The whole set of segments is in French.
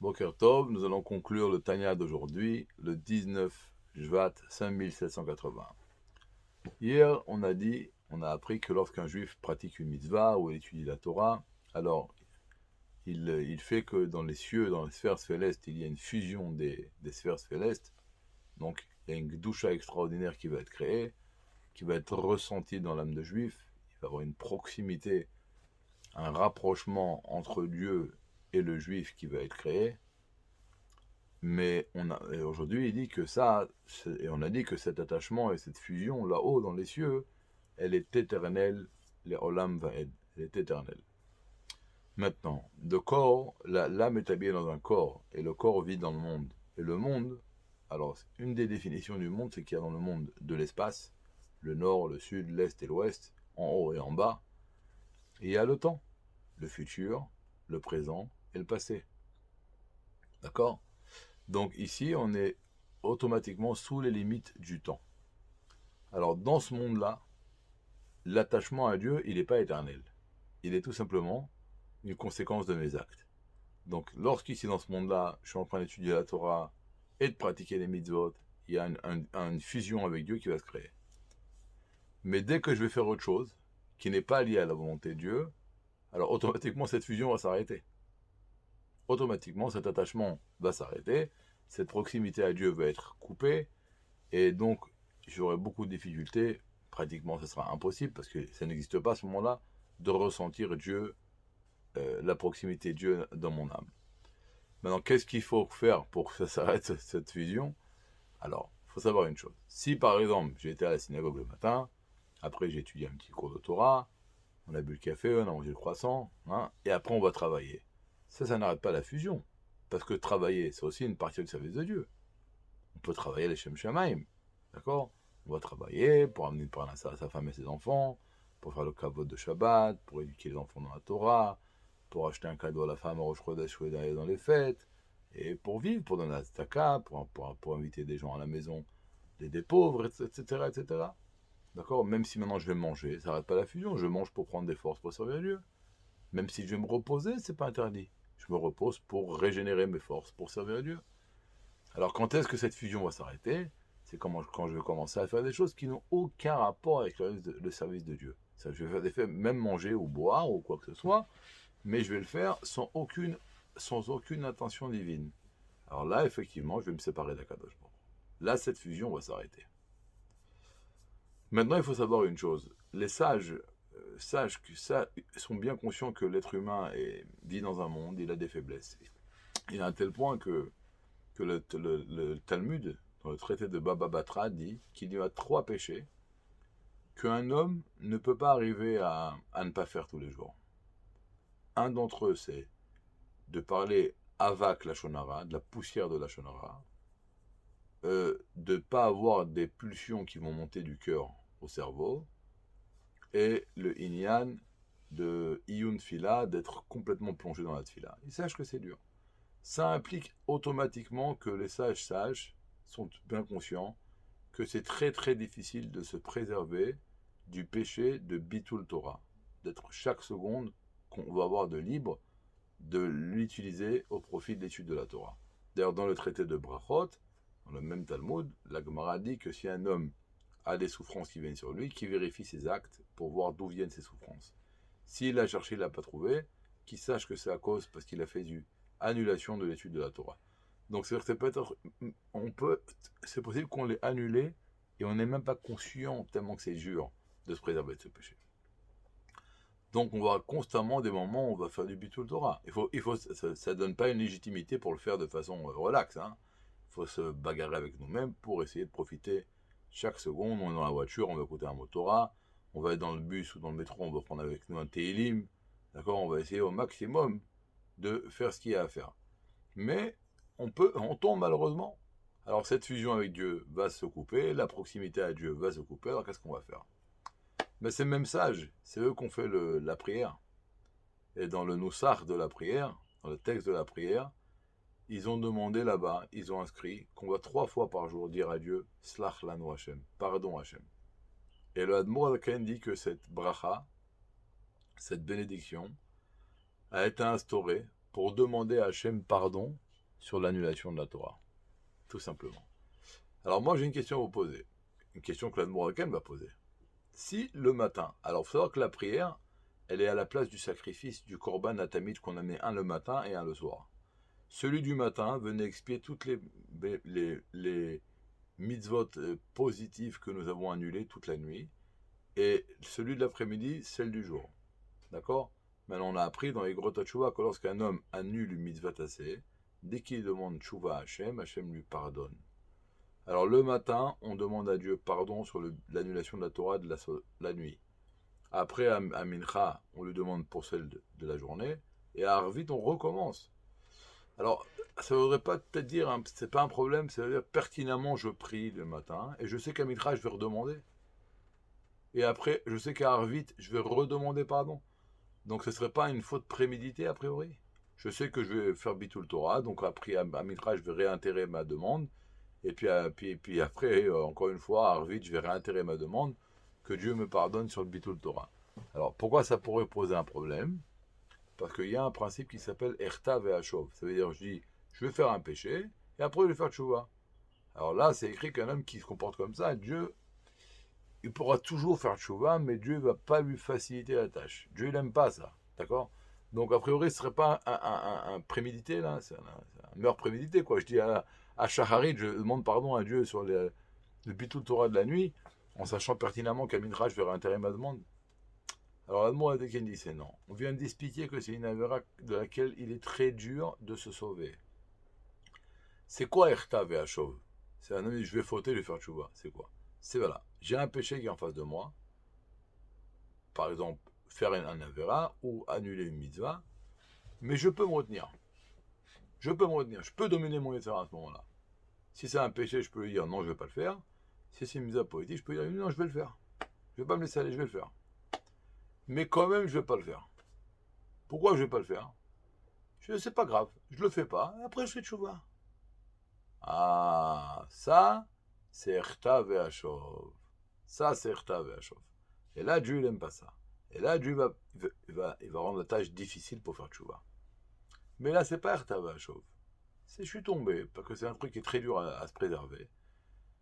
Boker Tov, nous allons conclure le Tanya d'aujourd'hui, le 19 Shvat 5780. Hier, on a appris que lorsqu'un juif pratique une mitzvah ou étudie la Torah, alors il fait que dans les cieux, dans les sphères célestes, il y a une fusion des sphères célestes. Donc, il y a une gdusha extraordinaire qui va être créée, qui va être ressentie dans l'âme de juif. Il va y avoir une proximité, un rapprochement entre Dieu et le juif qui va être créé. Mais aujourd'hui, il dit que ça, et on a dit que cet attachement et cette fusion là-haut dans les cieux, elle est éternelle, les olam va'ed, elle est éternelle. Maintenant, le corps, l'âme est habillée dans un corps, et le corps vit dans le monde. Et le monde, alors une des définitions du monde, c'est qu'il y a dans le monde de l'espace, le nord, le sud, l'est et l'ouest, en haut et en bas, et il y a le temps, le futur, le présent et le passé. D'accord ? Donc ici, on est automatiquement sous les limites du temps. Alors dans ce monde-là, l'attachement à Dieu, il n'est pas éternel. Il est tout simplement une conséquence de mes actes. Donc lorsqu'ici dans ce monde-là, je suis en train d'étudier la Torah et de pratiquer les mitzvot, il y a une fusion avec Dieu qui va se créer. Mais dès que je vais faire autre chose, qui n'est pas liée à la volonté de Dieu, alors automatiquement cette fusion va s'arrêter. Automatiquement cet attachement va s'arrêter, cette proximité à Dieu va être coupée, et donc j'aurai beaucoup de difficultés, pratiquement ce sera impossible, parce que ça n'existe pas à ce moment-là, de ressentir Dieu, la proximité de Dieu dans mon âme. Maintenant, qu'est-ce qu'il faut faire pour que ça s'arrête, cette fusion ? Alors, il faut savoir une chose. Si par exemple, j'ai été à la synagogue le matin, après j'ai étudié un petit cours de Torah, on a bu le café, on a mangé le croissant, hein, et après on va travailler. Ça n'arrête pas la fusion. Parce que travailler, c'est aussi une partie du service de Dieu. On peut travailler les Shem Shamaim. D'accord ? On va travailler pour amener par à sa femme et ses enfants, pour faire le kavod de Shabbat, pour éduquer les enfants dans la Torah, pour acheter un cadeau à la femme à Rosh Chodesh ou d'aller dans les fêtes, et pour vivre, pour donner la tzedaka, pour inviter des gens à la maison, des pauvres, etc., etc. D'accord ? Même si maintenant je vais manger, ça n'arrête pas la fusion. Je mange pour prendre des forces pour servir Dieu. Même si je vais me reposer, c'est pas interdit. Je me repose pour régénérer mes forces, pour servir Dieu. Alors quand est-ce que cette fusion va s'arrêter ? C'est quand je vais commencer à faire des choses qui n'ont aucun rapport avec le service de Dieu. Ça, je vais faire des faits, même manger ou boire ou quoi que ce soit, mais je vais le faire sans aucune intention divine. Alors là, effectivement, je vais me séparer d'Akadosh Baruch Hu. Là, cette fusion va s'arrêter. Maintenant, il faut savoir une chose. Les sages sont bien conscients que l'être humain vit dans un monde, il a des faiblesses. Il a à un tel point que le Talmud, dans le traité de Baba Batra, dit qu'il y a 3 péchés qu'un homme ne peut pas arriver à ne pas faire tous les jours. Un d'entre eux, c'est de parler avak la shonara, de la poussière de la shonara, de ne pas avoir des pulsions qui vont monter du cœur au cerveau, et le inyan de iyun fila, d'être complètement plongé dans la tfila. Ils sachent que c'est dur. Ça implique automatiquement que les sages sont bien conscients que c'est très très difficile de se préserver du péché de Bitul Torah, d'être chaque seconde qu'on va avoir de libre, de l'utiliser au profit de l'étude de la Torah. D'ailleurs, dans le traité de Brachot, dans le même Talmud, la Gemara dit que si un homme a des souffrances qui viennent sur lui, qu'il vérifie ses actes pour voir d'où viennent ces souffrances. S'il a cherché, il ne l'a pas trouvé, qu'il sache que c'est à cause parce qu'il a fait une annulation de l'étude de la Torah. Donc c'est possible qu'on l'ait annulé et on n'est même pas conscient tellement que c'est dur de se préserver de ce péché. Donc on va avoir constamment des moments où on va faire du bitul Torah. Ça ne donne pas une légitimité pour le faire de façon relaxe. Il faut se bagarrer avec nous-mêmes pour essayer de profiter chaque seconde. On est dans la voiture, on va écouter un mot Torah. On va être dans le bus ou dans le métro, on va prendre avec nous un Tehillim. D'accord ? On va essayer au maximum de faire ce qu'il y a à faire. Mais on tombe malheureusement. Alors cette fusion avec Dieu va se couper, la proximité à Dieu va se couper, alors qu'est-ce qu'on va faire ? Mais ces mêmes sages, c'est eux qui ont fait la prière. Et dans le Noussach de la prière, dans le texte de la prière, ils ont demandé là-bas, ils ont inscrit qu'on va 3 fois par jour dire à Dieu « Slach lanu Hashem », pardon Hashem. Et le Admour Adkan dit que cette bracha, cette bénédiction, a été instaurée pour demander à Hashem pardon sur l'annulation de la Torah. Tout simplement. Alors moi, j'ai une question à vous poser. Une question que l'Admoraken va poser. Si le matin, alors il faut savoir que la prière, elle est à la place du sacrifice du korban atamid qu'on amenait un le matin et un le soir. Celui du matin venait expier toutes les mitzvot positives que nous avons annulées toute la nuit. Et celui de l'après-midi, celle du jour. D'accord? Maintenant, on a appris dans les Grot HaTshuva que lorsqu'un homme annule une mitzvah tassée, dès qu'il demande Tshuva à Hachem, Hachem lui pardonne. Alors le matin, on demande à Dieu pardon sur l'annulation de la Torah de la nuit. Après, à Mincha, on lui demande pour celle de la journée. Et à Arvit, on recommence. Alors, ça ne voudrait pas peut-être dire, hein, c'est pas un problème, ça veut dire pertinemment je prie le matin, et je sais qu'à Mincha, je vais redemander. Et après, je sais qu'à Arvit, je vais redemander pardon. Donc ce ne serait pas une faute préméditée a priori. Je sais que je vais faire Bitul Torah, donc après à Mincha, je vais réintérer ma demande. Et puis après, encore une fois, à Arvit, je vais réintérer ma demande, que Dieu me pardonne sur le Bitul Torah. Alors pourquoi ça pourrait poser un problème? Parce qu'il y a un principe qui s'appelle Erta Ve'achov. Ça veut dire, je dis, je vais faire un péché, et après je vais faire Tchouva. Alors là, c'est écrit qu'un homme qui se comporte comme ça, Dieu, il pourra toujours faire Tchouva, mais Dieu ne va pas lui faciliter la tâche. Dieu, il n'aime pas ça. D'accord? Donc, a priori, ce ne serait pas un prémédité, là. C'est un meurtre prémédité, quoi. Je dis à Shaharit, je demande pardon à Dieu sur le Bitul Torah de la nuit, en sachant pertinemment qu'à Mincha, je vais réintéresser ma demande. Alors, Admo dit c'est non. On vient d'expliquer que c'est une avéra de laquelle il est très dur de se sauver. C'est quoi Erta Ve'achov? C'est un homme qui je vais fauter, je vais faire Tchouva. C'est quoi? C'est voilà. J'ai un péché qui est en face de moi. Par exemple, faire un avéra ou annuler une mitzvah. Mais je peux me retenir. Je peux me retenir. Je peux dominer mon état à ce moment-là. Si c'est un péché, je peux lui dire non, je ne vais pas le faire. Si c'est une mitzvah politique, je peux dire non, je vais le faire. Je ne vais pas me laisser aller, je vais le faire. Mais quand même, je ne vais pas le faire. Pourquoi je ne vais pas le faire? C'est pas grave, je le fais pas, après je fais tchouva. Ah, ça, c'est Erta Ve'achov. Ça, c'est Erta Ve'achov. Et là, Dieu, il n'aime pas ça. Et là, Dieu il va rendre la tâche difficile pour faire tchouva. Mais là, c'est pas Erta Ve'achov. C'est je suis tombé, parce que c'est un truc qui est très dur à se préserver.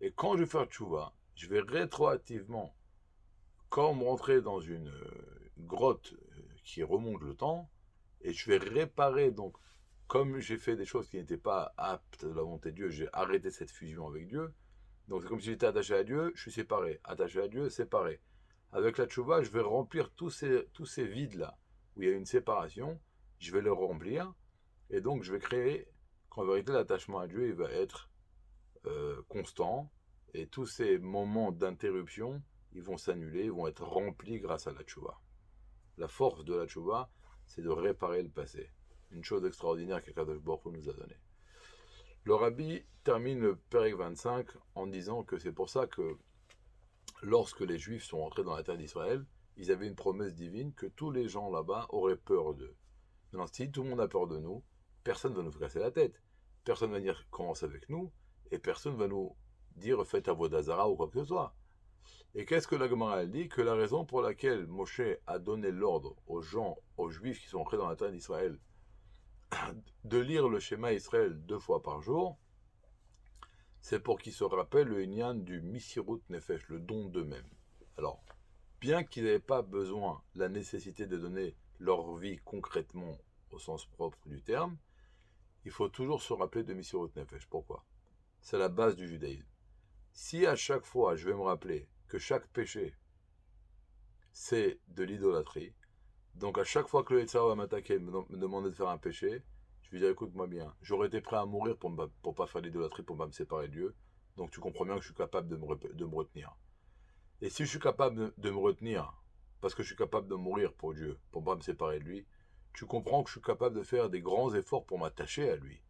Et quand je vais faire tchouva, je vais rétroactivement, comme rentrer dans une grotte qui remonte le temps, et je vais réparer, donc, comme j'ai fait des choses qui n'étaient pas aptes de la volonté de Dieu, j'ai arrêté cette fusion avec Dieu. Donc c'est comme si j'étais attaché à Dieu, je suis séparé. Attaché à Dieu, séparé. Avec la tchouva, je vais remplir tous ces vides-là, où il y a une séparation, je vais les remplir, et donc je vais créer, qu'en vérité, l'attachement à Dieu, il va être constant, et tous ces moments d'interruption, ils vont s'annuler, ils vont être remplis grâce à la tchouva. La force de la tchouva, c'est de réparer le passé. Une chose extraordinaire qu'Akadosh Baruch Hu nous a donnée. Le rabbi termine le Pérec 25 en disant que c'est pour ça que lorsque les Juifs sont entrés dans la terre d'Israël, ils avaient une promesse divine que tous les gens là-bas auraient peur d'eux. Maintenant, si tout le monde a peur de nous, personne ne va nous casser la tête. Personne ne va dire commence avec nous, et personne ne va nous dire faites Avodazara ou quoi que ce soit. Et qu'est-ce que la Gemara dit? Que la raison pour laquelle Moshe a donné l'ordre aux gens, aux Juifs qui sont entrés dans la terre d'Israël, de lire le schéma Israël 2 fois par jour, c'est pour qu'ils se rappellent le Inyan du Misirut Nefesh, le don d'eux-mêmes. Alors, bien qu'ils n'avaient pas besoin, la nécessité de donner leur vie concrètement au sens propre du terme, il faut toujours se rappeler de Misirut Nefesh. Pourquoi? C'est la base du judaïsme. Si à chaque fois je vais me rappeler que chaque péché c'est de l'idolâtrie, donc à chaque fois que le Yetzirah va m'attaquer, me demander de faire un péché, je vais dire écoute-moi bien, j'aurais été prêt à mourir pour pas faire l'idolâtrie, pour pas me séparer de Dieu, donc tu comprends bien que je suis capable de me retenir. Et si je suis capable de me retenir, parce que je suis capable de mourir pour Dieu, pour pas me séparer de lui, tu comprends que je suis capable de faire des grands efforts pour m'attacher à lui.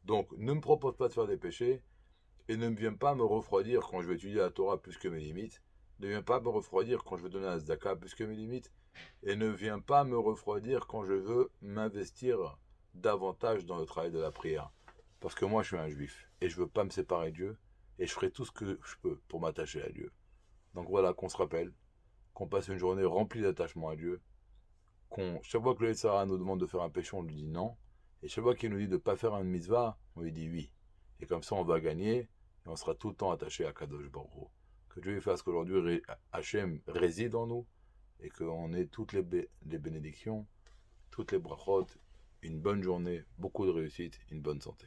Donc ne me propose pas de faire des péchés, et ne viens pas me refroidir quand je vais étudier la Torah plus que mes limites, ne viens pas me refroidir quand je veux donner un tzedaka plus que mes limites, et ne viens pas me refroidir quand je veux m'investir davantage dans le travail de la prière. Parce que moi je suis un juif, et je veux pas me séparer de Dieu, et je ferai tout ce que je peux pour m'attacher à Dieu. Donc voilà, qu'on se rappelle, qu'on passe une journée remplie d'attachement à Dieu, chaque fois que le Yetzirah nous demande de faire un péché, on lui dit non, Et chaque fois qu'il nous dit de ne pas faire une mitzvah, on lui dit oui. Et comme ça, on va gagner et on sera tout le temps attaché à Kadosh Baruch Hu. Que Dieu fasse qu'aujourd'hui Hachem réside en nous et qu'on ait toutes les bénédictions, toutes les brachot, une bonne journée, beaucoup de réussite, une bonne santé.